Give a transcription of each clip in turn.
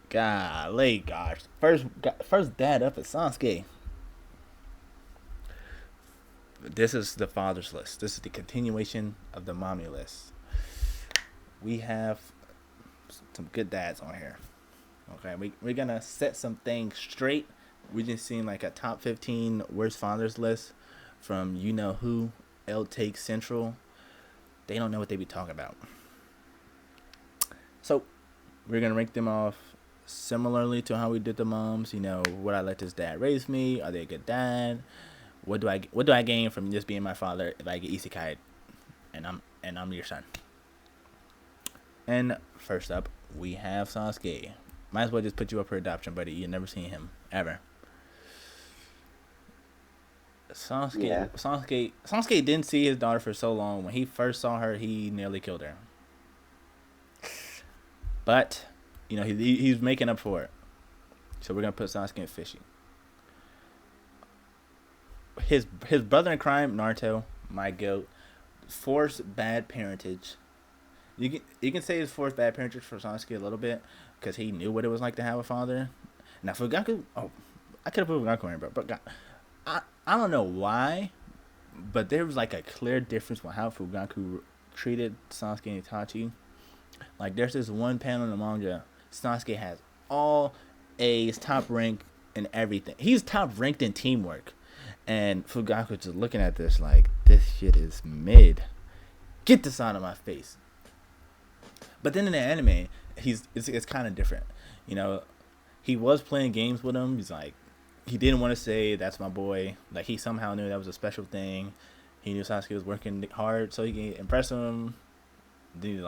Golly, gosh. First dad up at Sasuke. This is the father's list. This is the continuation of the mommy list. We have some good dads on here. Okay, we're gonna set some things straight. We just seen like a top 15 worst fathers list from you know who, L Take Central. They don't know what they be talking about. So we're gonna rank them off similarly to how we did the moms. You know, would I let this dad raise me? Are they a good dad? What do I gain from just being my father if I get isekai and I'm your son? And first up, we have Sasuke. Might as well just put you up for adoption, buddy. You've never seen him ever. Yeah. Sasuke didn't see his daughter for so long. When he first saw her, he nearly killed her. But you know he's making up for it. So we're gonna put Sasuke in fishy. His brother in crime, Naruto, my goat, forced bad parentage. You can say his forced bad parentage for Sasuke a little bit because he knew what it was like to have a father. Now Fugaku, oh, I could have put Fugaku in here, but God, I don't know why, but there was like a clear difference with how Fugaku treated Sasuke and Itachi. Like there's this one panel in the manga, Sasuke has all A's, top rank in everything. He's top ranked in teamwork, and Fugaku just looking at this like this shit is mid. Get this out of my face. But then in the anime, it's kind of different. You know, he was playing games with him. He's like, he didn't want to say that's my boy. Like he somehow knew that was a special thing. He knew Sasuke was working hard so he can impress him. Then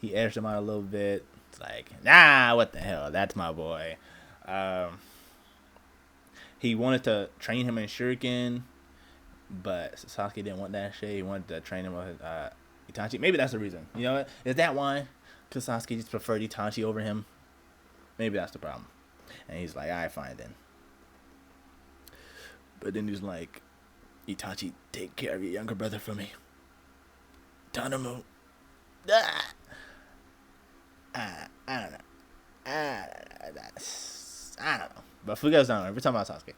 he edged him out a little bit. It's like, nah, what the hell? That's my boy. Um, he wanted to train him in Shuriken, but Sasuke didn't want that shit. He wanted to train him with Itachi. Maybe that's the reason. You know, is that why? Because Sasuke just preferred Itachi over him. Maybe that's the problem. And he's like, all right, fine then. But then he's like, Itachi, take care of your younger brother for me. Tanamu. Ah! I don't know. Ah, I don't know. But Fuga's down. We're talking about Sasuke.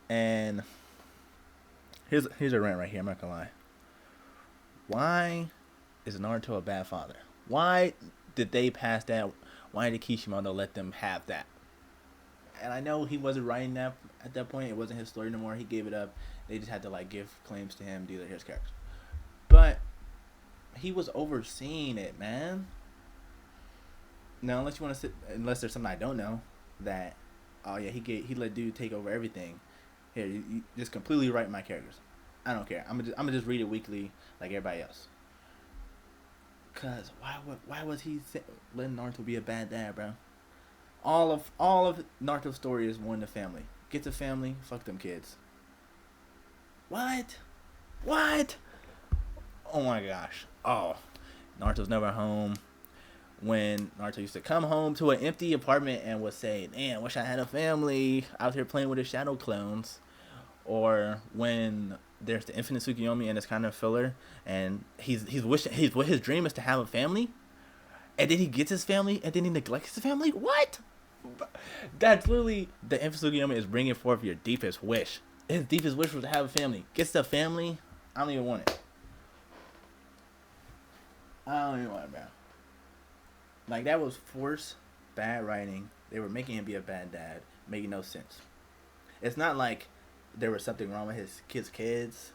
And here's a rant right here. I'm not gonna lie. Why is Naruto a bad father? Why did they pass that? Why did Kishimoto let them have that? And I know he wasn't writing that at that point. It wasn't his story no more. He gave it up. They just had to like give claims to him, do his characters. But he was overseeing it, man. Now, unless there's something I don't know, that oh yeah, he let dude take over everything. Here, you just completely write my characters. I don't care. I'm gonna just read it weekly like everybody else. Cause why was he letting Naruto be a bad dad, bro? All of Naruto's story is one the family. Get the family, fuck them kids. What? What? Oh my gosh. Oh, Naruto's never home. When Naruto used to come home to an empty apartment and would say, "Man, wish I had a family out here playing with his shadow clones," or when there's the infinite Tsukiyomi and it's kind of filler, and he's wishing his dream is to have a family, and then he gets his family, and then he neglects his family. What? That's literally the infinite Tsukiyomi is bringing forth your deepest wish. His deepest wish was to have a family. Gets the family. I don't even want it. I don't even want it, bro. Like that was forced bad writing. They were making him be a bad dad, making no sense. It's not like there was something wrong with his kids.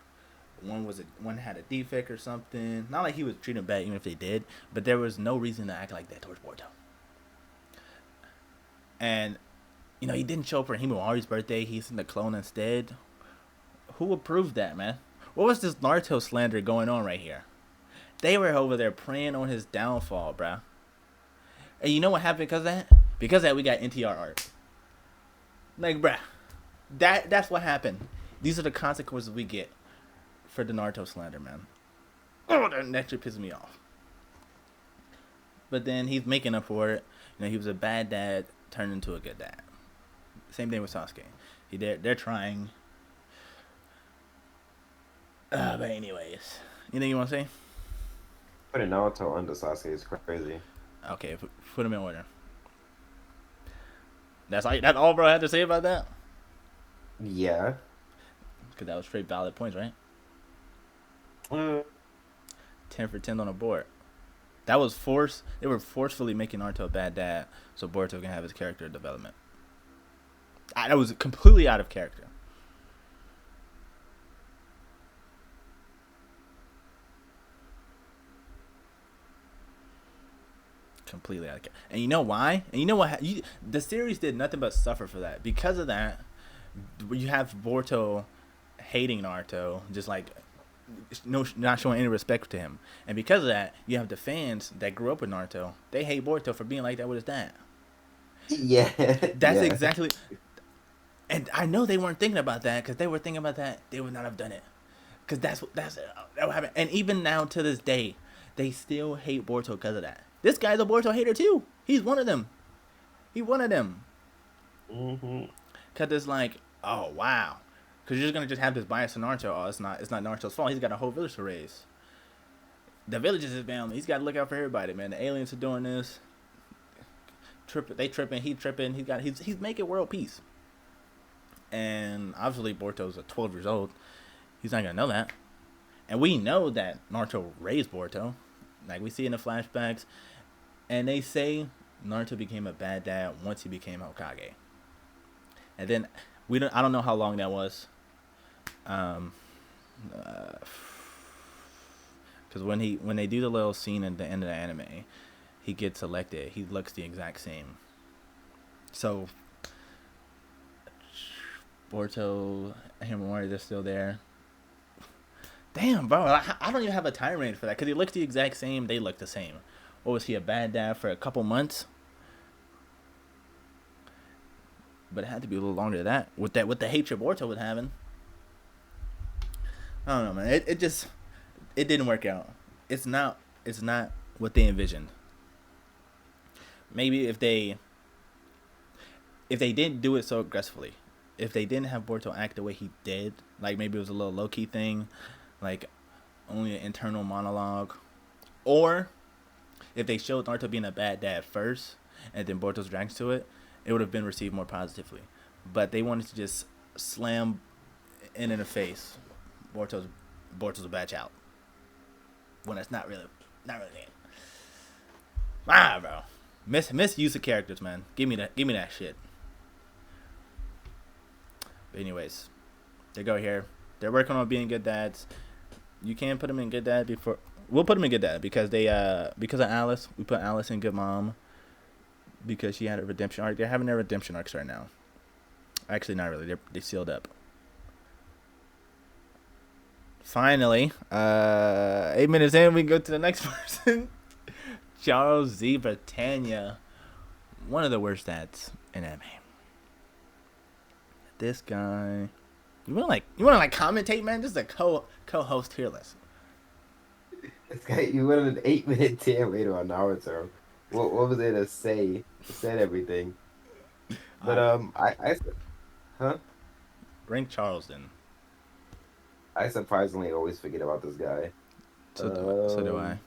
One had a defect or something. Not like he was treating them bad, even if they did. But there was no reason to act like that towards Boruto. And he didn't show up for Himawari's birthday. He sent the clone instead. Who approved that, man? What was this Naruto slander going on right here? They were over there praying on his downfall, bruh. And you know what happened because of that? Because of that, we got NTR art. Like, bruh, that's what happened. These are the consequences we get for the Naruto slander, man. Oh, that shit pisses me off. But then he's making up for it. He was a bad dad turned into a good dad. Same thing with Sasuke. They're trying. But anyways, anything you want to say? Putting Naruto under Sasuke is crazy. Okay, put him in order. That's all bro had to say about that. Yeah. Because that was straight valid points, right? Uh, 10 for 10 on the board. That was force. They were forcefully making Naruto a bad dad so Boruto can have his character development. That was completely out of character. Completely out of character. And you know why? And you know what? The series did nothing but suffer for that. Because of that, you have Boruto hating Naruto, just like not showing any respect to him. And because of that, you have the fans that grew up with Naruto. They hate Boruto for being like that with his dad. yeah. That's yeah. exactly. And I know they weren't thinking about that because they were thinking about that. They would not have done it because that what happened. And even now to this day, they still hate Boruto because of that. This guy's a Boruto hater too. He's one of them. He one of them. Mm-hmm. Cause it's like, oh wow, cause you're just gonna just have this bias to Naruto. Oh, it's not Naruto's fault. He's got a whole village to raise. The village is his family. He's got to look out for everybody, man. The aliens are doing this. They tripping. He tripping. He's making world peace. And obviously Boruto's 12 years old. He's not gonna know that. And we know that Naruto raised Boruto. Like we see in the flashbacks. And they say Naruto became a bad dad once he became Hokage. And then I don't know how long that was. Because when they do the little scene at the end of the anime, he gets elected. He looks the exact same. So Boruto, Himamori, they're still there. Damn, bro, I don't even have a time range for that because he looks the exact same. They look the same. Or was he a bad dad for a couple months? But it had to be a little longer than that. With the hatred Boruto was having. I don't know, man. It didn't work out. It's not what they envisioned. Maybe if they didn't do it so aggressively, if they didn't have Boruto act the way he did, like maybe it was a little low key thing, like only an internal monologue, or if they showed Naruto being a bad dad first and then Boruto's dragged to it, it would have been received more positively. But they wanted to just slam in the face. Boruto's a bad child. When it's not really it. Bro. Misuse of characters, man. Give me that shit. But anyways, they go here. They're working on being good dads. You can't put them in good dad before. We'll put them in good dad because because of Alice. We put Alice in good mom because she had a redemption arc. They're having their redemption arcs right now. Actually, not really. They sealed up. Finally, 8 minutes in, we go to the next person. Charles Z. Britannia, one of the worst dads in anime. This guy, you wanna commentate, man? This is a co-host tier list. This guy, you went on an 8-minute tirade on Naruto. What was there to say? It said everything. But huh? Rank Charles then. I surprisingly always forget about this guy. So do I.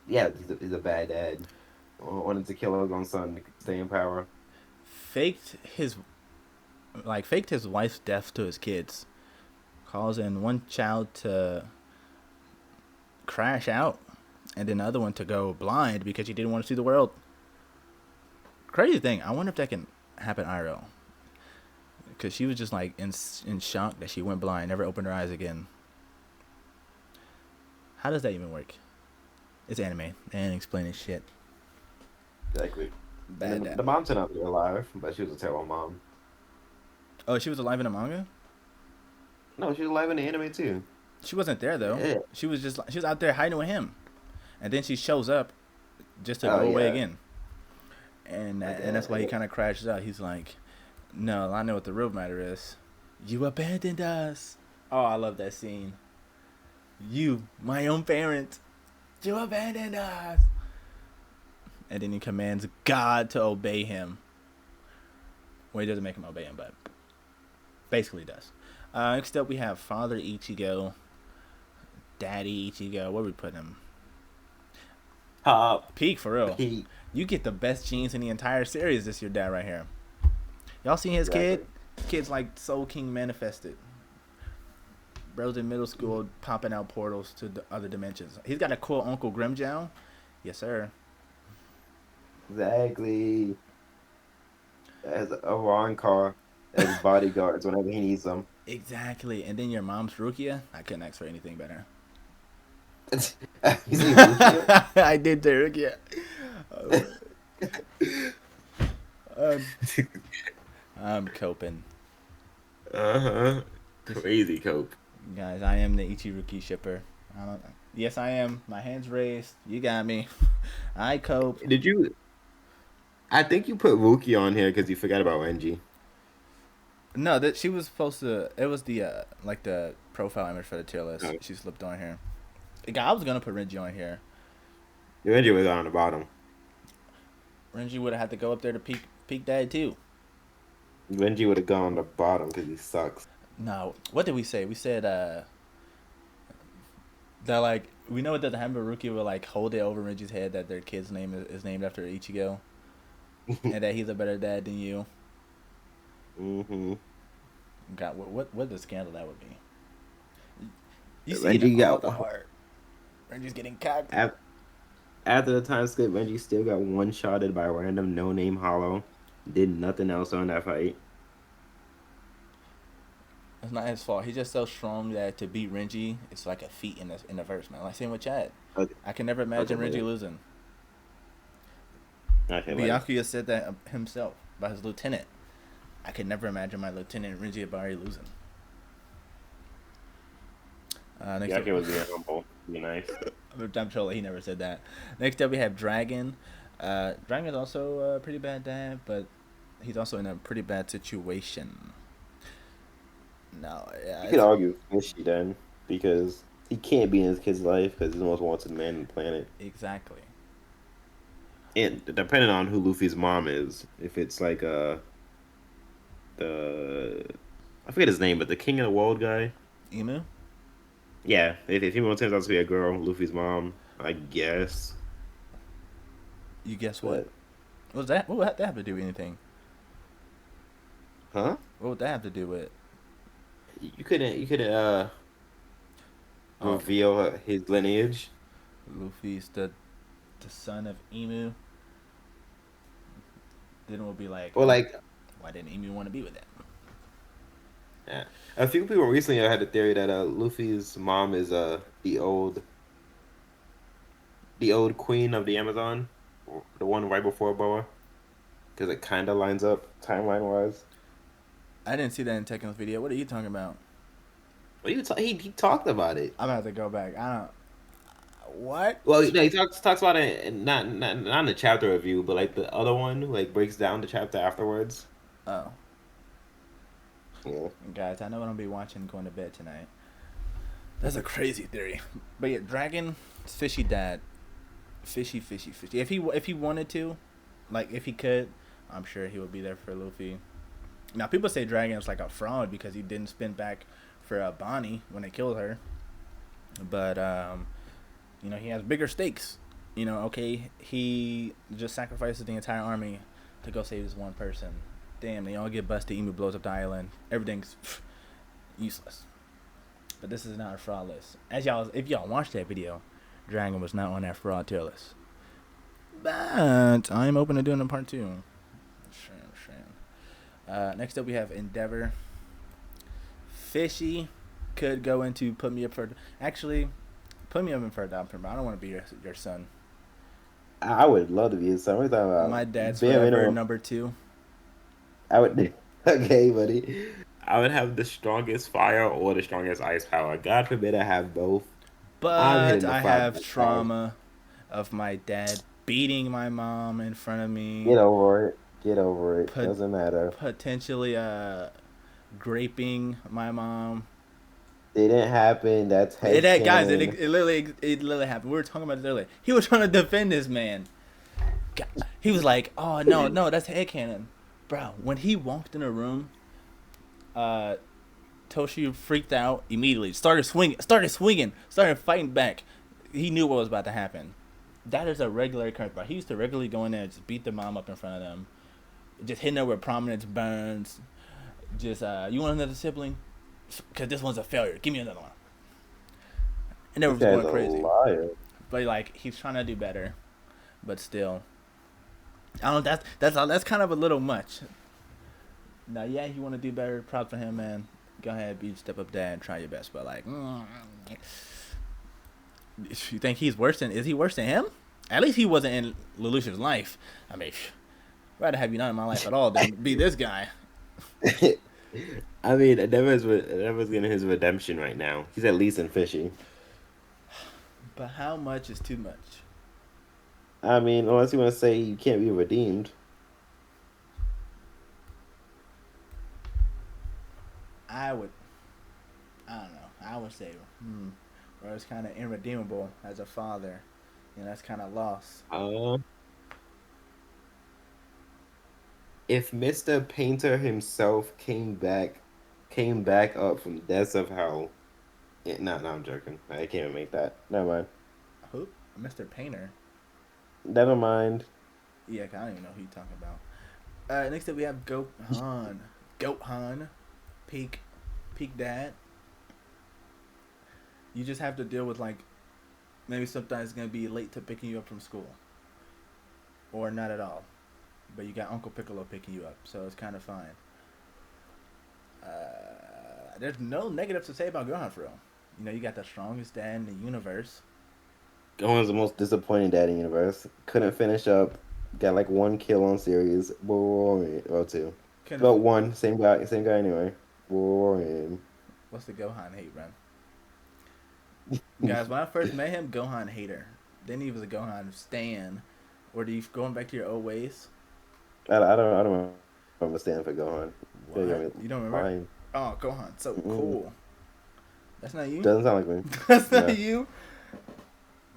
Yeah, he's a bad dad. Wanted to kill his own son to stay in power. Faked his wife's death to his kids, causing one child to crash out, and then the other one to go blind because he didn't want to see the world. Crazy thing. I wonder if that can happen IRL. Because she was just like in shock that she went blind, never opened her eyes again. How does that even work? It's anime. They ain't explaining shit. Exactly. Bad dad. The mom turned out to be alive, but she was a terrible mom. Oh, she was alive in the manga? No, she was alive in the anime too. She wasn't there though. Yeah. She was out there hiding with him, and then she shows up just to go away again. And that's why he kind of crashes out. He's like, "No, I know what the real matter is. You abandoned us." Oh, I love that scene. You, my own parent, you abandoned us. And then he commands God to obey him. Well, he doesn't make him obey him, but basically does. Next up, we have Father Ichigo, Daddy Ichigo. Where we put him? Top Peak for real. Peak. You get the best genes in the entire series. This your dad right here. Y'all seen his kid? Exactly. Kid's like Soul King manifested. Bro's in middle school popping out portals to the other dimensions. He's got a cool Uncle Grimjow. Yes, sir. Exactly. As a Ron Carr as bodyguards whenever he needs them. Exactly. And then your mom's Rukia. I couldn't ask for anything better. You see Rukia? I did the Rukia. Um, I'm coping. Uh-huh. Crazy cope. Guys, I am the Ichiruki shipper. Yes, I am. My hands raised. You got me. I cope. Did you? I think you put Rukia on here because you forgot about Renji. No, that she was supposed to. It was the like the profile image for the tier list. Oh. She slipped on here. I was gonna put Renji on here. Renji was on the bottom. Renji would have had to go up there to peak dad too. Renji would have gone on the bottom because he sucks. No, what did we say? We said that like we know that the Hambaruki will like hold it over Renji's head that their kid's name is named after Ichigo, and that he's a better dad than you. Mm-hmm. God, what the scandal that would be? You see Renji it all got the heart. Renji's getting cocked. After the time skip, Renji still got one-shotted by a random no-name Hollow. Did nothing else on that fight. It's not his fault. He's just so strong that to beat Renji, it's like a feat in the verse, man. Like same with Chad. Okay. I can never imagine Okay, Renji wait. losing. Okay, Byakuya said that himself by his lieutenant. I could never imagine my lieutenant Renji Abari losing. Next Yaku up, was being humble. Be nice. I'm sure he never said that. Next up, we have Dragon. Dragon's also a pretty bad dad, but he's also in a pretty bad situation. No, yeah, You could argue Fishy then, because he can't be in his kid's life because he's the most wanted man on the planet. exactly. And depending on who Luffy's mom is, if it's like the I forget his name, but the King of the World guy. Emu, Yeah, if he turns out to be a girl, Luffy's mom, I guess. you guess what? But, What was that? What would that have to do with anything? huh? What would that have to do with? You couldn't Oh, reveal his lineage. Luffy's the son of Emu. Then we'll be like, Or like, why didn't Emu want to be with him? yeah. A few people recently had the theory that Luffy's mom is the old queen of the Amazon, the one right before Boa, because it kind of lines up timeline wise. I didn't see that in Tekken's video. What are you talking about? Well, he talked about it. I'm gonna have to go back. I don't. What? Well, no, he talks about it not in the chapter review, but like the other one who like breaks down the chapter afterwards. Oh, Yeah. guys, I know what I'm gonna be watching going to bed tonight. That's a crazy theory. But yeah, Dragon, fishy dad, fishy. If he wanted to, like if he could, I'm sure he would be there for Luffy. Now people say Dragon is like a fraud because he didn't spin back for Bonnie when they killed her. But he has bigger stakes. Okay, he just sacrifices the entire army to go save this one person. Damn, they all get busted. Emu blows up the island. Everything's useless. But this is not a fraud list. If y'all watched that video, Dragon was not on that fraud tier list. But I'm open to doing a part 2. Next up, we have Endeavor. Fishy could go into put me up for. Actually, put me up in for adoption, but I don't want to be your son. I would love to be his son. What are you talking about? My dad's Bare forever minimum. number 2. I would. Okay, buddy. I would have the strongest fire or the strongest ice power. God forbid I have both. I'm hitting But the I five have with trauma of my dad beating my mom in front of me. Get over it. Get over it. Doesn't matter. Potentially graping my mom. It didn't happen. That's Guys, headcanon. it literally happened. We were talking about this earlier. He was trying to defend this man. God, he was like, "Oh no, that's headcanon." Bro, when he walked in a room, Toshi freaked out immediately. Started swinging, started fighting back. He knew what was about to happen. that is a regular occurrence. But he used to regularly go in there and just beat the mom up in front of them, just hitting her with prominence burns. Just you want another sibling? Because this one's a failure. Give me another one. And they This was guy's going a crazy. liar. But like he's trying to do better, but still, I don't. That's kind of a little much. Now, yeah, you want to do better. Props for him, man. Go ahead, be step up dad and try your best. But like, you think he's worse than? Is he worse than him? At least he wasn't in Lelouch's life. I mean, I'd rather have you not in my life at all than be this guy. I mean, Endeavor's getting his redemption right now. He's at least in fishing. But how much is too much? I mean, unless you want to say you can't be redeemed. I would. I don't know. I would say, or it's kind of irredeemable as a father. That's kind of lost. If Mr. Painter himself came back up from the depths of hell. No, I'm joking. I can't even make that. Never mind. Who? Mr. Painter. Never mind. Yeah, I don't even know who you're talking about. Next up we have Gohan. Gohan. Peak dad. You just have to deal with like maybe sometimes it's gonna be late to picking you up from school. Or not at all. But you got Uncle Piccolo picking you up, so it's kind of fine. There's no negatives to say about Gohan for real. You got the strongest dad in the universe. Gohan's the most disappointing dad in the universe. Couldn't finish up. Got like one kill on series. Well, two. About one. Same guy anyway. Boring. What's the Gohan hate, bro? Guys, when I first met him, Gohan hater. Then he was a Gohan stan. Or do you going back to your old ways? I don't understand for Gohan. What? You don't remember? Fine. Oh, Gohan, so cool. That's not you? Doesn't sound like me. That's not you?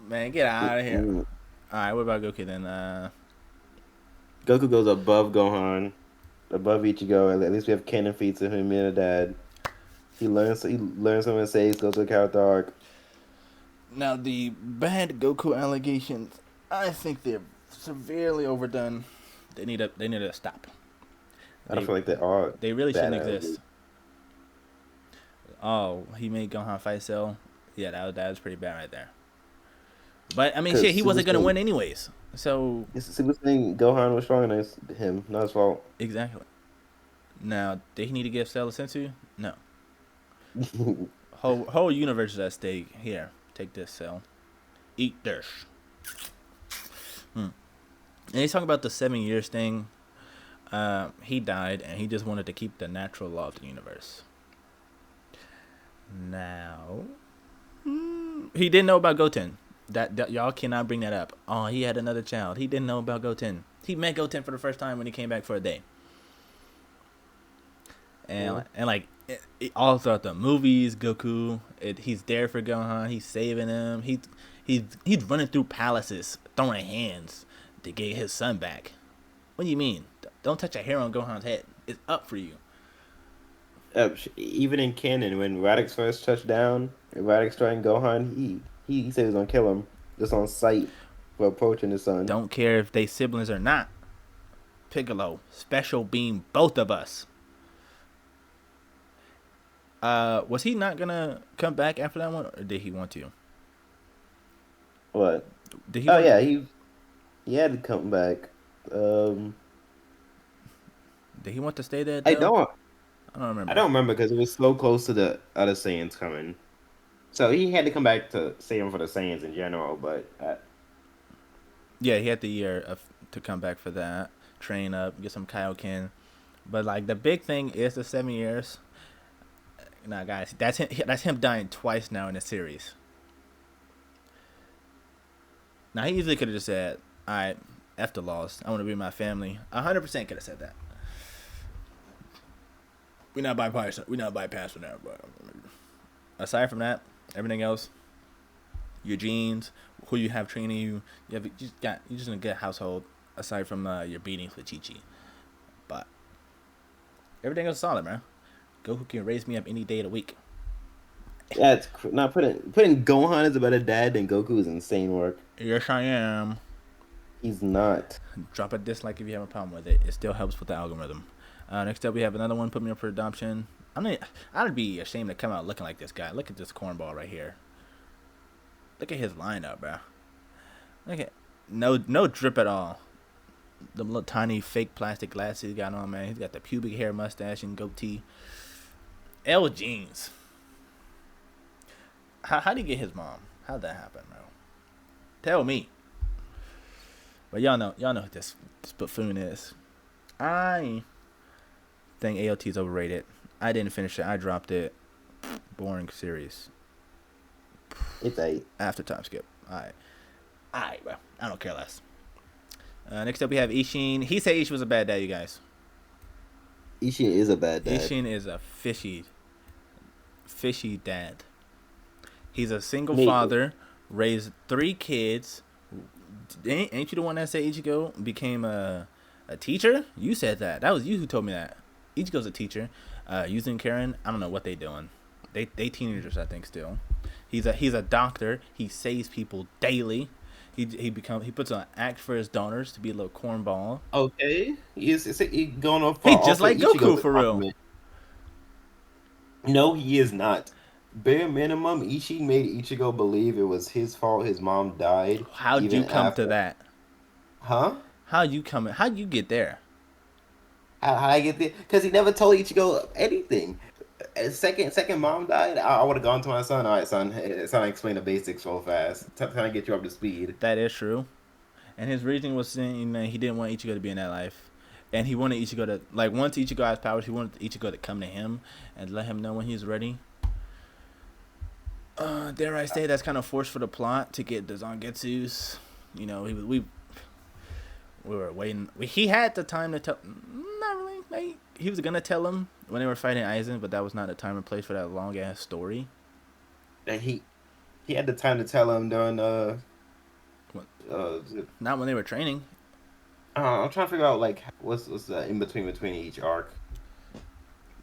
Man, get out of here. Mm-mm. Alright, what about Goku then? Goku goes above Gohan, above Ichigo. At least we have canon feats of him being a dad. He learns some mistakes, goes to a character arc. Now, the bad Goku allegations, I think they're severely overdone. They need to stop. I don't feel like they are. They really shouldn't bad exist. Oh, he made Gohan fight Cell. Yeah, that was pretty bad right there. But I mean, shit, he wasn't gonna win anyways. So Super Saiyan Gohan was stronger than him. Not his fault. Exactly. Now, did he need to give Cell a sensu? No. Whole universe is at stake. Here, take this, Cell. Eat this. And he's talking about the 7 years thing. He died, and he just wanted to keep the natural law of the universe. Now, he didn't know about Goten. That y'all cannot bring that up. Oh, he had another child. He didn't know about Goten. He met Goten for the first time when he came back for a day. And like all throughout the movies, Goku, he's there for Gohan. He's saving him. He's running through palaces, throwing hands to get his son back. What do you mean? Don't touch a hair on Gohan's head. It's up for you. Even in canon, when Radix first touched down, Radix trying Gohan, he said he was gonna kill him just on sight for approaching his son. Don't care if they siblings or not. Piccolo, special beam both of us. Was he not gonna come back after that one, or did he want to? What? Did he? Oh yeah, he had to come back. Did he want to stay there? I don't remember. I don't remember because it was so close to the other Saiyans coming. So he had to come back to save him for the Saiyans in general, but yeah, he had the year to come back for that, train up, get some Kaioken. But like the big thing is the 7 years. Nah, guys, that's him dying twice now in the series. Now he easily could have just said, "All right, F the loss. I want to be with my family." 100% could have said that. We're not bypassing that, but aside from that, everything else, your genes, who you have training you, you're just in a good household. Aside from your beatings with Chi-Chi, but everything else is solid, man. Goku can raise me up any day of the week. That's not putting Gohan as a better dad than Goku is insane work. Yes, I am. He's not. Drop a dislike if you have a problem with it. It still helps with the algorithm. Next up, we have another one. Put me up for adoption. I'd be ashamed to come out looking like this guy. Look at this cornball right here. Look at his lineup, bro. Look at no drip at all. The little tiny fake plastic glasses he got on, man. He's got the pubic hair, mustache, and goatee. L jeans. How did he get his mom? How'd that happen, bro? Tell me. But y'all know who this buffoon is. I think AOT is overrated. I didn't finish it. I dropped it. Boring series. It's 8. After time skip. Alright, bro. I don't care less. Next up, we have Ishin. He said Ishin was a bad dad, you guys. Ishin is a bad dad. Ishin is a fishy dad. He's a single Me. father, raised 3 kids. Ain't you the one that said Ichigo became a teacher? You said that. That was you who told me that. Ichigo's a teacher. Using Karen, I don't know what they doing. They teenagers, I think, still. He's a doctor. He saves people daily. He puts on act for his donors to be a little cornball. Okay, he's going off. He just like Goku for real. No, he is not. Bare minimum, Ichi made Ichigo believe it was his fault his mom died. How'd you come to that? Huh? How'd you get there? How I get there? Because he never told Ichigo anything. Second mom died, I would have gone to my son. All right, son, explain the basics so fast. Trying to get you up to speed. That is true. And his reasoning was saying that he didn't want Ichigo to be in that life. And he wanted Ichigo to, like, once Ichigo has powers, he wanted Ichigo to come to him and let him know when he's ready. Dare I say that's kind of forced for the plot to get the Zangetsus. You know, we were waiting. He had the time to tell. Not really. Like, he was gonna tell him when they were fighting Aizen, but that was not the time and place for that long ass story. And he had the time to tell him during not when they were training. I'm trying to figure out like what's the in between each arc.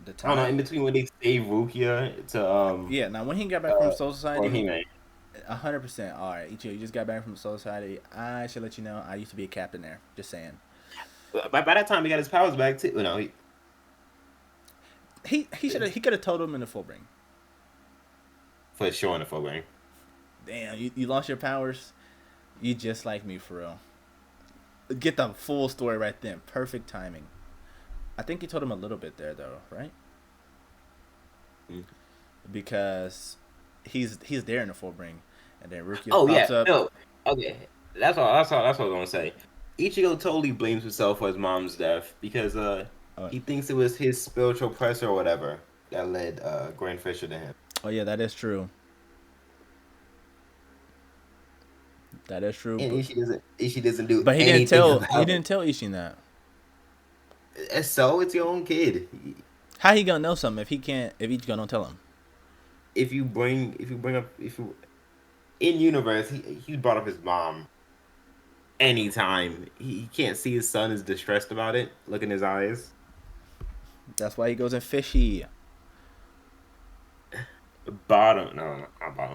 The time. I don't know, in between when they saved Rukia to Yeah, now when he got back from Soul Society, 100%. All right, Ichigo, you just got back from Soul Society. I should let you know I used to be a captain there. Just saying. By that time, he got his powers back too. No, he could have told him in the full bring. For sure in the full bring. Damn, you lost your powers. You just like me for real. Get the full story right then. Perfect timing. I think he told him a little bit there though, right? Mm. Because he's there in the full bring, and then Rukia pops up. No, okay, that's all I was gonna say. Ichigo totally blames himself for his mom's death because he thinks it was his spiritual pressure or whatever that led Grand Fisher to him. Oh yeah, that is true. That is true. And Ishi doesn't do. But he didn't tell Ishin that. So it's your own kid. How he gonna know something if Ichigo don't tell him? If you bring up in universe, he brought up his mom. Anytime he can't see his son is distressed about it. Look in his eyes. That's why he goes in fishy. Not bottom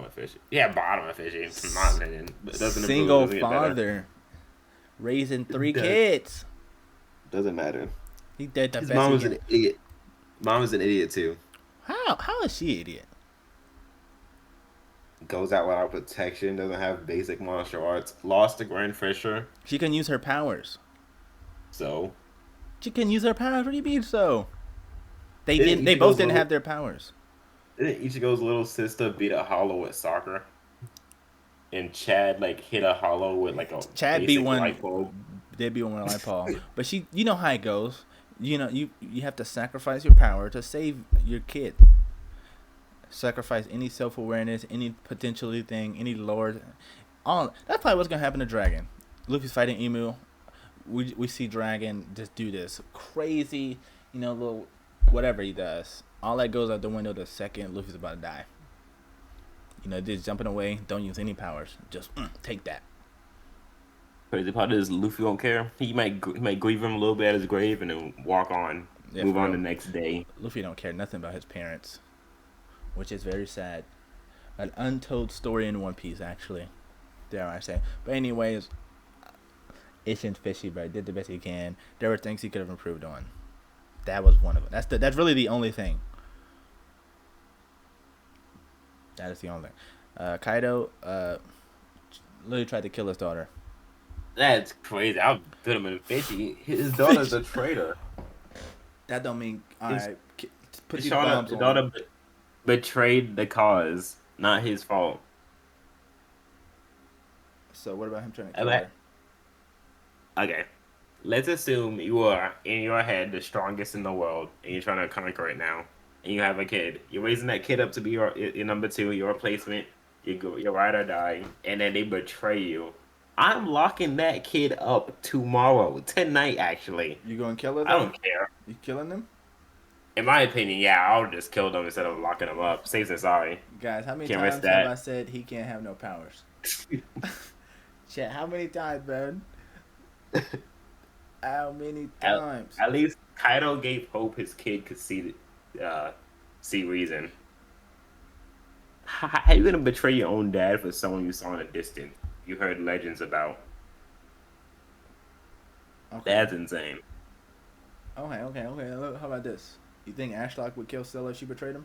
of fishy. Yeah, bottom of fishy. In my opinion, Single father, raising 3 kids. Doesn't matter. He did the His best. Mom was an idiot. Mom was an idiot too. How is she an idiot? Goes out without protection. Doesn't have basic martial arts. Lost to Grand Fisher. She can use her powers. So. She can use her powers. What do you mean so? They both didn't have their powers. Didn't Ichigo's little sister beat a hollow with soccer? And Chad hit a hollow with a Chad beat one light bulb. They beat one with a light bulb. But you know how it goes. You know you have to sacrifice your power to save your kid. Sacrifice any self-awareness, any potentially thing, any lore. All that's probably what's gonna happen to Dragon. Luffy's fighting Emu. We see Dragon just do this crazy, little whatever he does. All that goes out the window the second Luffy's about to die. Just jumping away. Don't use any powers. Just take that. Crazy part is Luffy won't care. He might grieve him a little bit at his grave and then walk on, move on the next day. Luffy don't care nothing about his parents, which is very sad. An untold story in One Piece, actually. dare I say. But anyways, Ishin's fishy, but he did the best he can. There were things he could have improved on. That was one of them. That's really the only thing. That is the only thing. Kaido literally tried to kill his daughter. That's crazy. I'll put him in fishy. His daughter's a traitor. That don't mean alright. Put His these bombs on. daughter betrayed the cause. Not his fault. So what about him trying to kill her? Okay. Let's assume you are, in your head, the strongest in the world, and you're trying to conquer it now. And you have a kid. You're raising that kid up to be your number two, your replacement. You're ride or die. And then they betray you. I'm locking that kid up tomorrow. Tonight, actually. You gonna kill her though? I don't care. You killing them? In my opinion, yeah, I'll just kill them instead of locking them up. Safe than sorry. Guys, how many Can't times risk that. have I said he can't have no powers? Chat, how many times, man? How many times? At least Kaido gave hope his kid could see reason. How you gonna betray your own dad for someone you saw in a distance? You heard legends about. Okay. That's insane. Okay. Look, how about this? You think Ashlock would kill Stella if she betrayed him?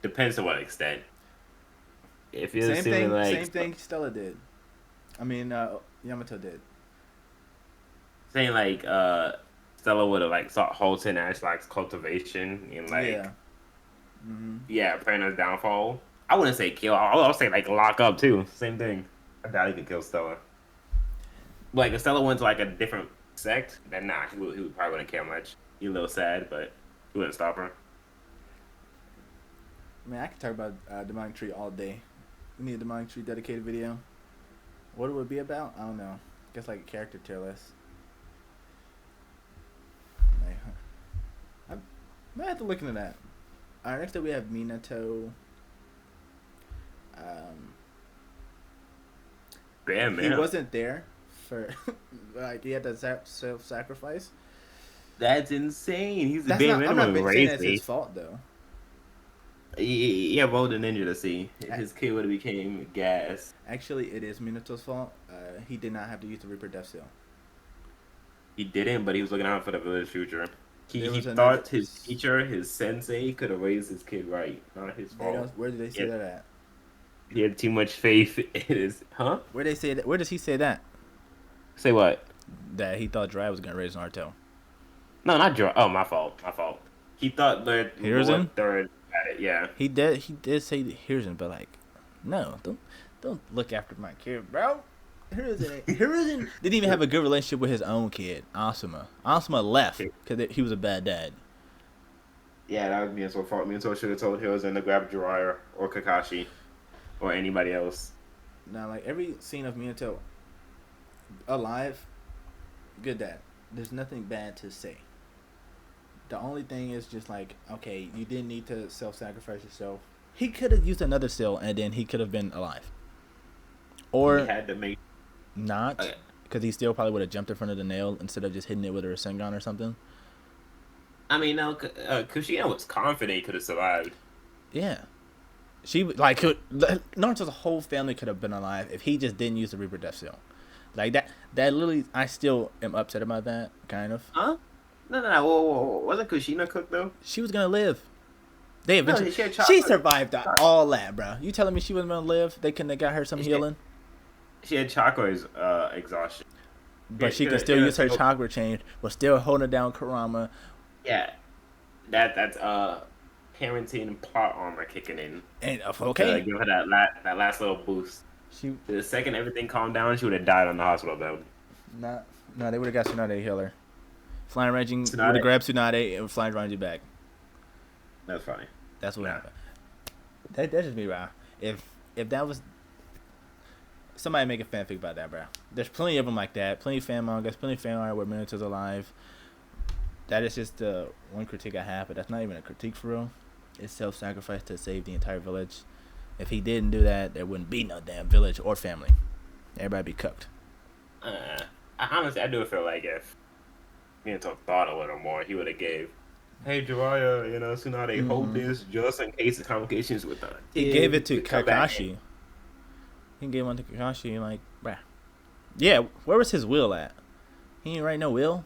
Depends to what extent. If you're Same thing Stella did. I mean, Yamato did. Saying like Stella would have like sought halted Ashlock's cultivation and like Prana's downfall. I wouldn't say kill. I'll say like lock up too. Same thing. I doubt he could kill Stella. Like if Stella went to like a different sect, then nah, he would probably wouldn't care much. He's a little sad, but he wouldn't stop her. Man, I could talk about Demonic Tree all day. We need a Demonic Tree dedicated video. What it would be about? I don't know. Guess like a character tier list. I might have to look into that. Alright, next up we have Minato. Damn, He man. wasn't there for like he had to self-sacrifice. That's insane. He's a That's big not, I'm not minimum saying that's his race. fault though. Yeah, rolled a ninja to see if his kid would have became gas. Actually, it is Minato's fault. He did not have to use the Reaper Death Seal. He didn't, but he was looking out for the village future. He was thought his teacher, his sensei, could have raised his kid right. Not his fault. Where did they say that at? He had too much faith in his... Huh? Where they say that? Where does he say that? Say what? That he thought Jiraiya was gonna raise Naruto. No, not Joe. Oh, my fault. He thought that Hiruzen? Third at it, yeah. He did say Hiruzen, but like, no, don't look after my kid, bro. Hiruzen didn't even have a good relationship with his own kid, Asuma. Asuma left because he was a bad dad. Yeah, that was Minato's fault. Minato should have told Hiruzen to grab Jiraiya or Kakashi or anybody else. Now, like every scene of Minato alive, good dad. There's nothing bad to say. The only thing is just like, okay, you didn't need to self-sacrifice yourself. He could have used another seal and then he could have been alive. Or he had to make not, because he still probably would have jumped in front of the nail instead of just hitting it with a Rasengan or something. I mean, no, Kushina was confident he could have survived. Yeah. Naruto's whole family could have been alive if he just didn't use the Reaper Death Seal. Like that literally, I still am upset about that, kind of. Huh? No. Whoa. Wasn't Kushina cooked though? She was gonna live. They eventually. No, she survived all that, bro. You telling me she wasn't gonna live? They couldn't have got her some healing. She had chakra exhaustion. But she can still use her chakra change. We're still holding down Kurama. Yeah, that's parenting plot armor kicking in. And okay, give her that last little boost. The second everything calmed down, she would have died on the hospital bed. No, they would have got Tsunade to heal her. Flying Ranging would have grabbed Tsunade and Flying Ranger back. That's funny. That's what happened. That just be wrong. If that was somebody make a fanfic about that, bro. There's plenty of them like that. Plenty of fan mangas, plenty of fan art where Minato's alive. That is just the one critique I have, but that's not even a critique for real. It's self-sacrifice to save the entire village. If he didn't do that, there wouldn't be no damn village or family. Everybody be cooked. Honestly, I do feel like if Minato thought a little more, he would have gave, hey, Jiraiya, Tsunade, hold this just in case of complications with her. He gave it to Kakashi. He gave one to Kakashi, like, bruh. Yeah, where was his will at? He ain't write no will.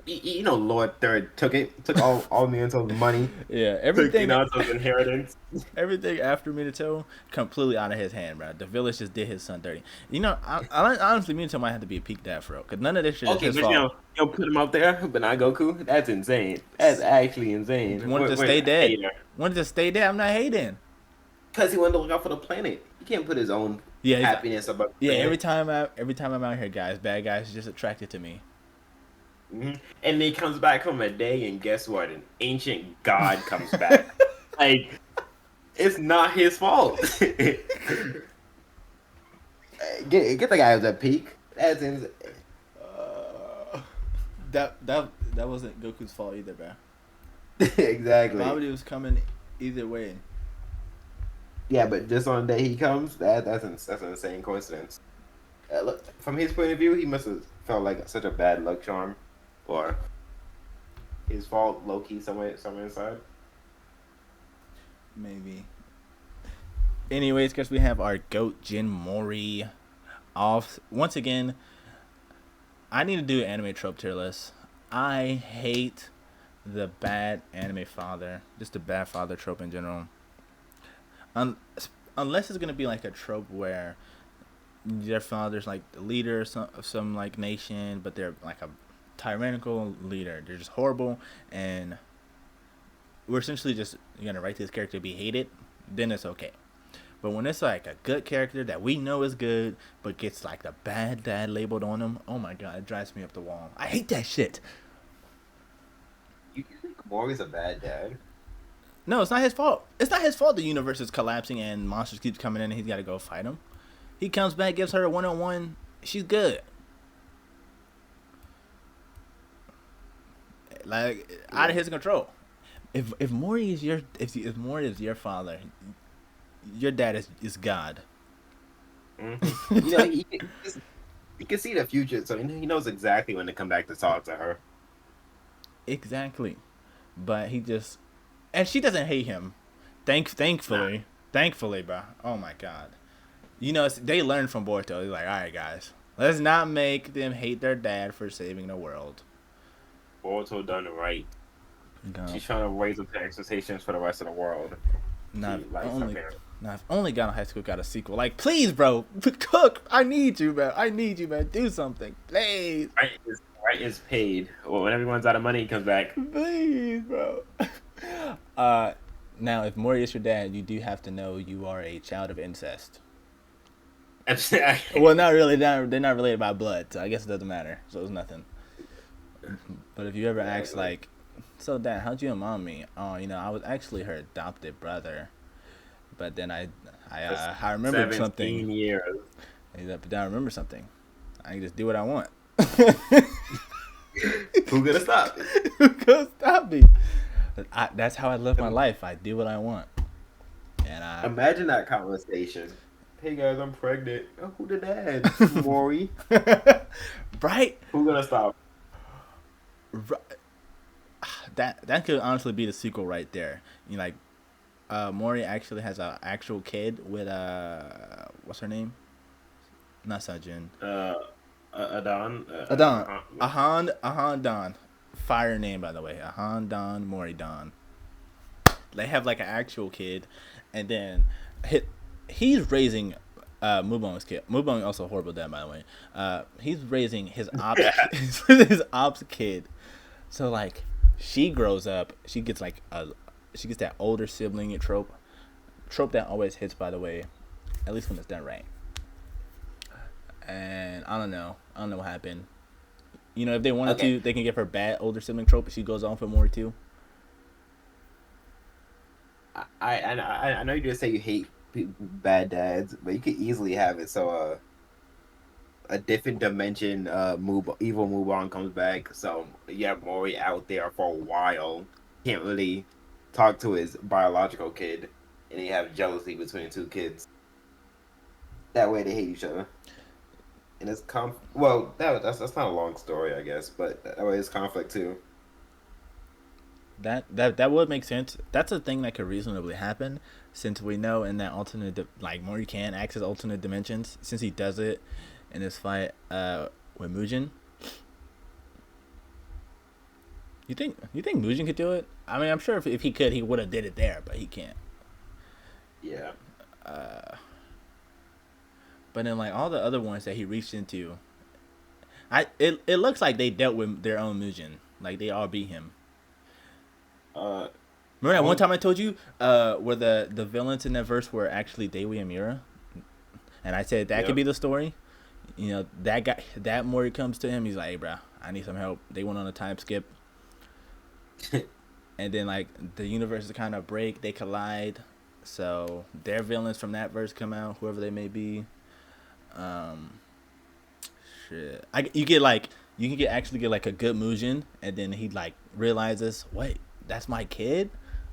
You know, Lord Third took all Minato's money, Yeah, took everything Hinata's inheritance. everything after Minato completely out of his hand, bro. The village just did his son dirty. You know, I honestly Minato might have to be a peak dad for real, cause none of this shit is Okay, his but fault. you know, put him out there, but not Goku. That's insane. That's actually insane. Wanted to stay dead. Wanted to stay dead. I'm not hating. Because he wanted to look out for the planet. He can't put his own Yeah, happiness above the yeah. planet. Every time I'm out here, guys, bad guys are just attracted to me. And then he comes back from a day, and guess what? An ancient god comes back. Like, it's not his fault. get the guy who's at peak. That's insane. That wasn't Goku's fault either, bro. Exactly. Babidi was coming either way. Yeah, but just on the day he comes, that's an insane coincidence. Look, from his point of view, he must have felt like such a bad luck charm, or his fault, low key, somewhere inside. Maybe. Anyways, guys, we have our GOAT Jin Mori off once again. I need to do an anime trope tier list. I hate the bad anime father, just the bad father trope in general. Unless it's gonna be like a trope where their father's like the leader of some like nation, but they're like a tyrannical leader. They're just horrible, and we're essentially just gonna write this character to be hated. Then it's okay. But when it's like a good character that we know is good, but gets like the bad dad labeled on him, oh my god, it drives me up the wall. I hate that shit. You think Mori's a bad dad? No, it's not his fault. It's not his fault the universe is collapsing and monsters keep coming in and he's got to go fight them. He comes back, gives her a one-on-one. She's good. Like, out of his control. If Mori is if Mori is your father, your dad is God. Mm-hmm. You know, he can see the future, so he knows exactly when to come back to talk to her. Exactly. But he just... And she doesn't hate him. Thankfully. Thankfully, bro. Oh, my God. You know, they learned from Boruto. They're like, all right, guys. Let's not make them hate their dad for saving the world. Boruto done it right. No. She's trying to raise up the expectations for the rest of the world. If only Got High School got a sequel. Like, please, bro. Cook, I need you, man. I need you, man. Do something. Please. Right is paid. Well, when everyone's out of money, he comes back. Please, bro. Now, if Mori is your dad, you do have to know you are a child of incest. Well, not really. They're not related by blood, so I guess it doesn't matter. So it's nothing. But if you ever ask, like, so Dad, how'd you and Mom meet? Oh, you know, I was actually her adopted brother. But then I remembered something. 17 years. But then I remember something. I can just do what I want. Who gonna stop? Who gonna stop me? That's how I live my life. I do what I want. And imagine that conversation. Hey guys, I'm pregnant. Oh, who the dad? Mori. Right? Who gonna stop? Right. That could honestly be the sequel right there. You know, like, Mori actually has an actual kid with what's her name? Not Sajin. Adon. Ahan Don. Fire name, by the way. Ahan Don Mori Don. They have like an actual kid, and then he's raising Mubong's kid. Mubong also a horrible dad, by the way. He's raising his his ops kid. So like, she grows up. She gets that older sibling trope that always hits, by the way, at least when it's done right. And I don't know what happened. You know, if they wanted to, they can give her bad older sibling trope, but she goes on for more too. I know you just say you hate bad dads, but you could easily have it so a different dimension evil Mubon comes back, so you have Mori out there for a while, can't really talk to his biological kid, and you have jealousy between the two kids. That way they hate each other. And it's that's not a long story, I guess, but that way it's conflict too. That would make sense. That's a thing that could reasonably happen, since we know in that like Mori can access alternate dimensions. Since he does it in this fight with Mugen. You think Mugen could do it? I mean, I'm sure if he could, he would have did it there, but he can't. Yeah. But then like all the other ones that he reached into, it looks like they dealt with their own Mugen. Like they all beat him. Uh, Remember that one time I told you where the villains in that verse were actually Dewi and Mira? And I said that could be the story. You know, that guy, that Mori comes to him, he's like, hey, bro, I need some help. They went on a time skip. And then, like, the universes kind of break, they collide. So, their villains from that verse come out, whoever they may be. Shit. You can actually get, like, a good Mugen, and then he, like, realizes, wait, that's my kid?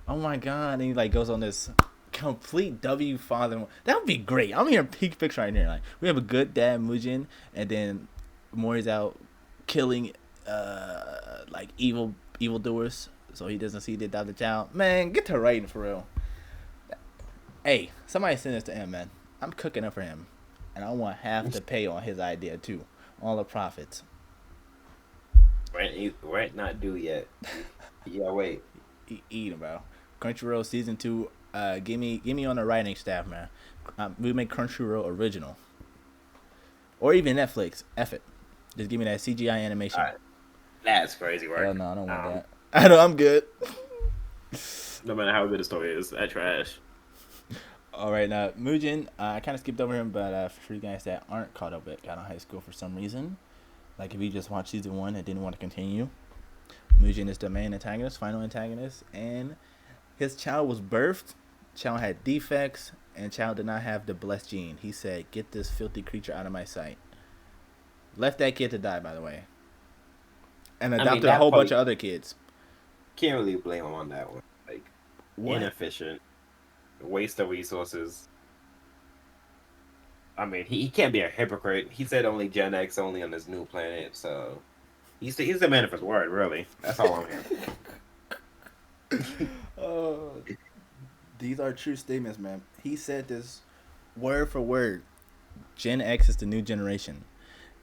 Oh my god. And he, like, goes on this complete W father. That would be great. I'm here peak picture right here. Like, we have a good dad Mugen, and then Mori's out killing, like, evildoers, so he doesn't see the adopted child. Man, get to writing for real. Hey, somebody send this to him, man. I'm cooking up for him, and I want half to pay on his idea too, all the profits. Rent not due yet. Yeah, wait. Eat him, bro. Crunchyroll season 2. Give me on the writing staff, man. We make Crunchyroll original, or even Netflix. F it. Just give me that CGI animation. Right. That's crazy work. Hell no, I don't want that. I know, I'm good. No matter how good the story is, that trash. All right, now Mugen. I kind of skipped over him, but for you guys that aren't caught up with Got on High School for some reason, like if you just watched season 1 and didn't want to continue, Mugen is the main antagonist, final antagonist, and his child was birthed. Child had defects, and child did not have the blessed gene. He said, "Get this filthy creature out of my sight." Left that kid to die, by the way, and adopted a whole bunch of other kids. Can't really blame him on that one. Like, inefficient, waste of resources. I mean, he can't be a hypocrite. He said only Gen X only on this new planet, so he's the man of his word, really. That's all I'm hearing. Oh, these are true statements, man. He said this word for word. Gen X is the new generation,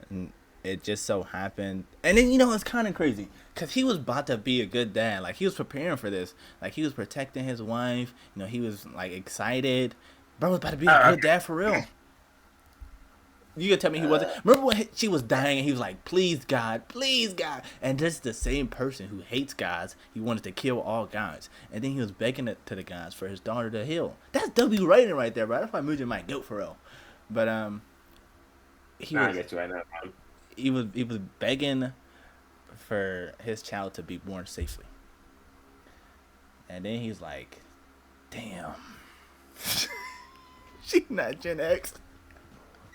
and it just so happened. And then, you know, it's kind of crazy because he was about to be a good dad. Like, he was preparing for this. Like, he was protecting his wife. You know, he was like excited. Bro was about to be a good dad for real. You can tell me he wasn't. Remember when she was dying and he was like, please God. And this is the same person who hates gods. He wanted to kill all gods. And then he was begging it to the gods for his daughter to heal. That's W writing right there, bro. That's why Mugen might go for real. But I get you right now. He was begging for his child to be born safely. And then he's like, damn. She not Gen X.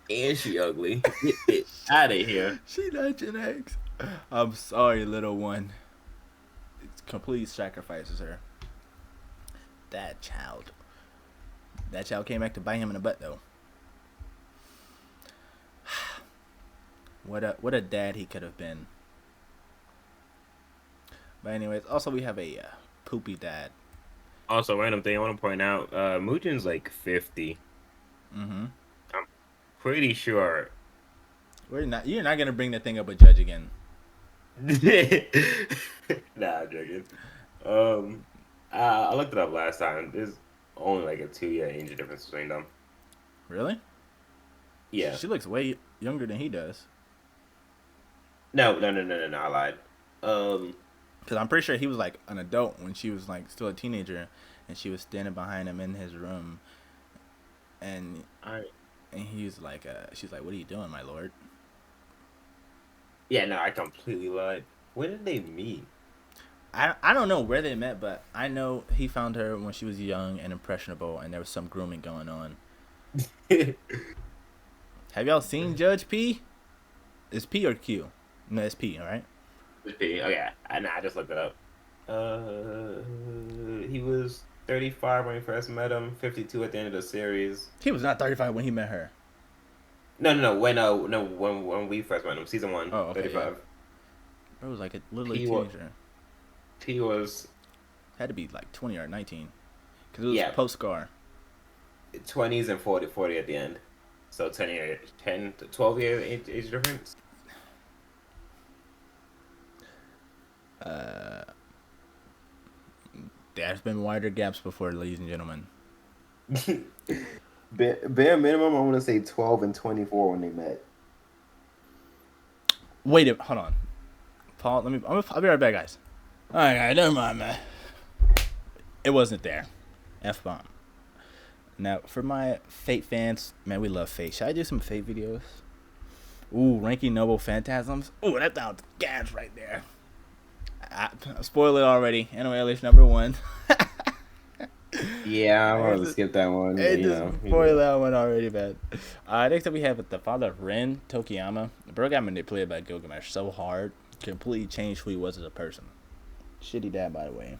And she ugly. Get it out of here. She not Gen X. I'm sorry, little one. It completely sacrifices her. That child came back to bite him in the butt, though. What a dad he could have been. But anyways, also we have a poopy dad. Also, random thing I want to point out: Mugen's like 50. Mm-hmm. I'm pretty sure. You're not gonna bring that thing up with Judge again. Nah, I'm joking. I looked it up last time. There's only like a 2-year age difference between them. Really? Yeah. She looks way younger than he does. No, I lied. Because I'm pretty sure he was like an adult when she was like still a teenager, and she was standing behind him in his room, and he was like, she's like, "What are you doing, my lord?" Yeah, no, I completely lied. When did they meet? I don't know where they met, but I know he found her when she was young and impressionable, and there was some grooming going on. Have y'all seen Judge P? It's P or Q? No, it's P, all right? It's P. Oh, yeah. I just looked it up. He was 35 when we first met him, 52 at the end of the series. He was not 35 when he met her. No. When we first met him, season 1, oh, okay, 35. Yeah. It was like a little teenager. He was Had to be like 20 or 19, because it was Yeah, post Scar. 20s and 40 at the end. So 10 to 12 year age difference. There's been wider gaps before, ladies and gentlemen. Bare minimum, I want to say 12 and 24 when they met. Wait, hold on, Paul. I'll be right back, guys. All right, never mind, man. It wasn't there. F bomb. Now, for my Fate fans, man, we love Fate. Should I do some Fate videos? Ooh, Ranking Noble Phantasms. Ooh, that sounds gas right there. I spoil it already. Annihilation number 1. Yeah, I wanted to skip that one. Spoil that one already, man. Next up we have the father of Ren, Tokiyama. The bro got manipulated by Gilgamesh so hard, completely changed who he was as a person. Shitty dad, by the way.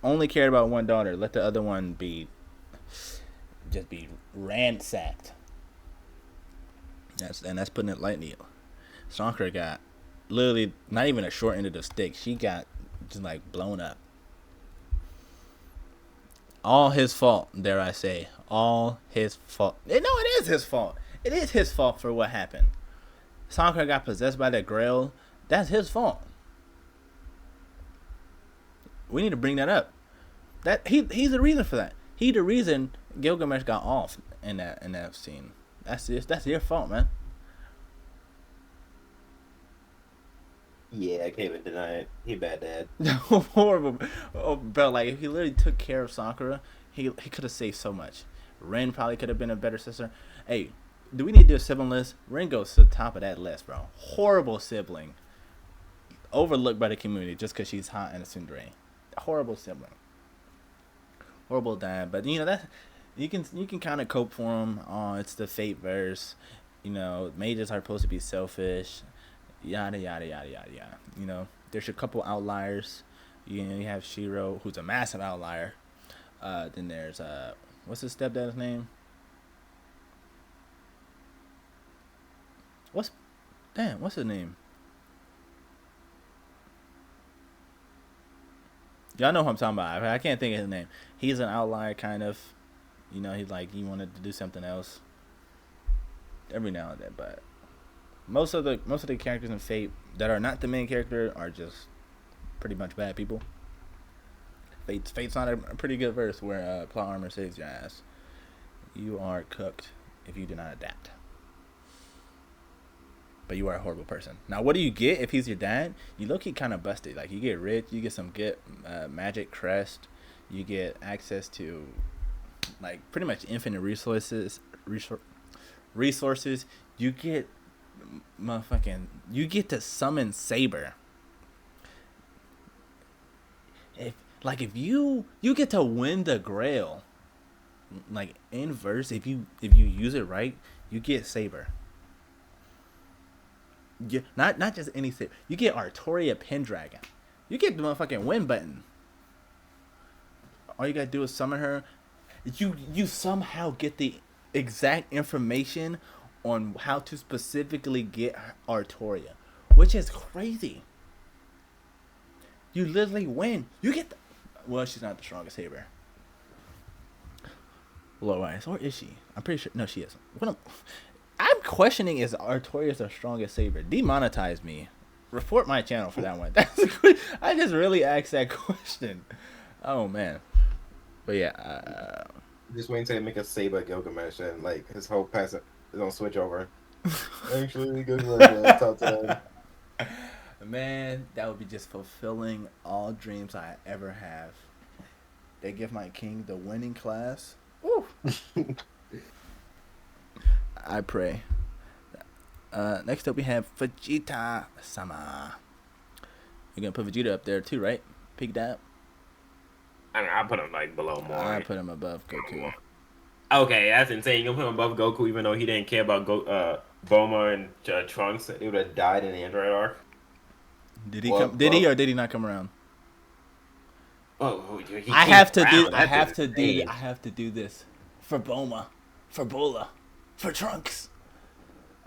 Only cared about one daughter. Let the other one just be ransacked. That's putting it lightly. Sakura got literally not even a short end of the stick. She got just like blown up. All his fault, dare I say. All his fault. No, it is his fault. It is his fault for what happened. Sakura got possessed by the Grail. That's his fault. We need to bring that up. That he's the reason for that. He the reason Gilgamesh got off in that scene. That's your fault, man. Yeah, I can't even deny it. He bad dad. Horrible. Oh, bro, like if he literally took care of Sakura, he could have saved so much. Ren probably could have been a better sister. Hey, do we need to do a sibling list? Ren goes to the top of that list, bro. Horrible sibling. Overlooked by the community just because she's hot and a tsundere. Horrible sibling. Horrible dad. But that you can kind of cope for him. Oh, it's the Fate verse. Mages are supposed to be selfish. Yada yada yada yada yada. There's a couple outliers. You have Shiro, who's a massive outlier. Then there's what's his stepdad's name? What's his name? Y'all know who I'm talking about. I can't think of his name. He's an outlier, kind of. He's like he wanted to do something else every now and then, but most of the characters in Fate that are not the main character are just pretty much bad people. Fate's not a pretty good verse where plot armor saves your ass. You are cooked if you do not adapt. But you are a horrible person. Now, what do you get if he's your dad? You low-key kind of busted. Like, you get rich, you get some good magic crest, you get access to, like, pretty much infinite resources. You get you get to summon Saber. If you get to win the Grail, like in verse, if you use it right, you get Saber. Not just any Saber. You get Artoria Pendragon. You get the motherfucking win button. All you gotta do is summon her. You somehow get the exact information on how to specifically get Artoria, which is crazy. You literally win. You get well, she's not the strongest Saber. Low Ice, or is she? I'm pretty sure. No, she isn't. I'm questioning is Artorias the strongest Saber? Demonetize me. Report my channel for that one. I just really asked that question. Oh man. But yeah. Just wait until they make a Saber Gilgamesh and like his whole pass is gonna switch over. Actually, Gilgamesh talk to them. Man, that would be just fulfilling all dreams I ever have. They give my king the winning class. Woo. I pray. Next up we have Vegeta-sama. You're gonna put Vegeta up there too, right? Pick that. I mean, I put him like below more. I put him above Goku. Okay, that's insane. You gonna put him above Goku even though he didn't care about Bulma and Trunks? He would have died in the Android arc. Did he come? Did he or did he not come around? Oh, I have to do this for Bulma, for Bola, for Trunks.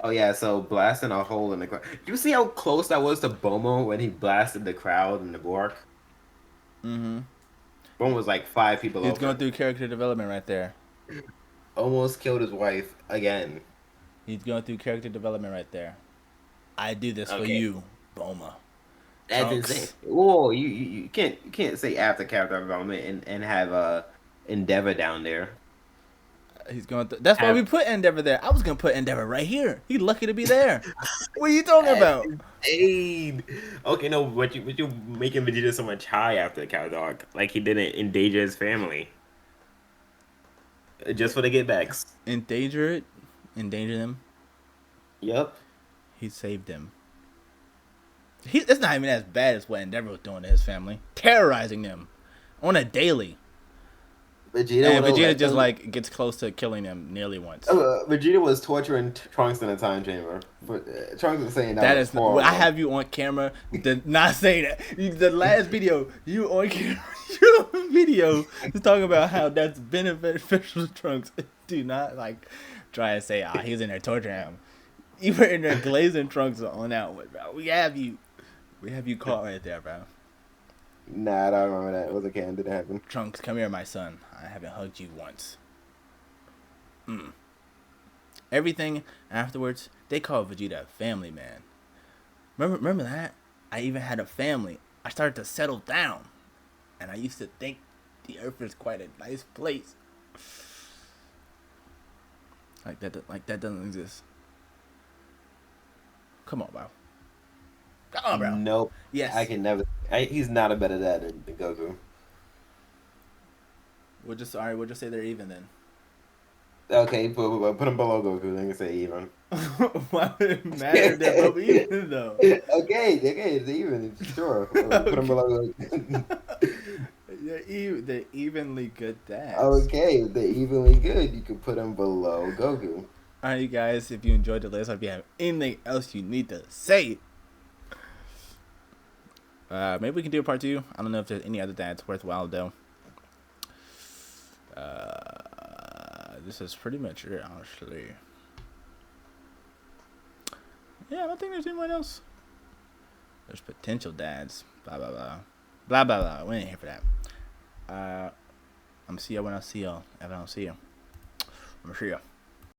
Oh yeah, so blasting a hole in the crowd. You see how close that was to Bulma when he blasted the crowd in the Bork? Mm-hmm. One was like 5 people He's over. going through character development right there. Almost killed his wife again. He's going through character development right there. I do this for Okay, you, Boma. that's insane. Trunks. Whoa, you can't say after character development and have Endeavor down there. He's going through. That's why Have we put Endeavor there. I was gonna put Endeavor right here. He's lucky to be there. What are you talking about? Insane. Okay, no, but you making Vegeta so much high after the cow dog, like he didn't endanger his family just for the get backs. Endanger them. Yep. He saved them. It's not even as bad as what Endeavor was doing to his family, terrorizing them on a daily. And Vegeta just like gets close to killing them nearly once. Vegeta was torturing Trunks in a time chamber. But Trunks was saying That was is. horrible. I have you on camera. Did not say that. The last video, you on camera, you on video, is talking about how that's beneficial to Trunks. Do not like try to say, he's in there torturing him. You were in there glazing Trunks on that one, bro. We have you caught right there, bro. Nah, I don't remember that. It was a can. Didn't happen. Trunks, come here, my son. I haven't hugged you once. Everything afterwards, they call Vegeta a family man. Remember that? I even had a family. I started to settle down. And I used to think the Earth is quite a nice place. Like that doesn't exist. Come on, bro. Come on, bro. Nope. Yes. I can never. He's not a better dad than Goku. We'll just say they're even then. Okay, put him below Goku. Then you say even. Why would it matter that we're even though? Okay, it's even. Sure. Put him below Goku. They're evenly good dads. Okay, they're evenly good. You can put him below Goku. Alright, you guys, if you enjoyed the list, if you have anything else you need to say, maybe we can do a part 2. I don't know if there's any other dads worthwhile, though. This is pretty much it, honestly. Yeah, I don't think there's anyone else. There's potential dads. Blah, blah, blah. Blah, blah, blah. We ain't here for that. I'm see y'all when I see y'all. If I don't see you, I'm gonna see y'all.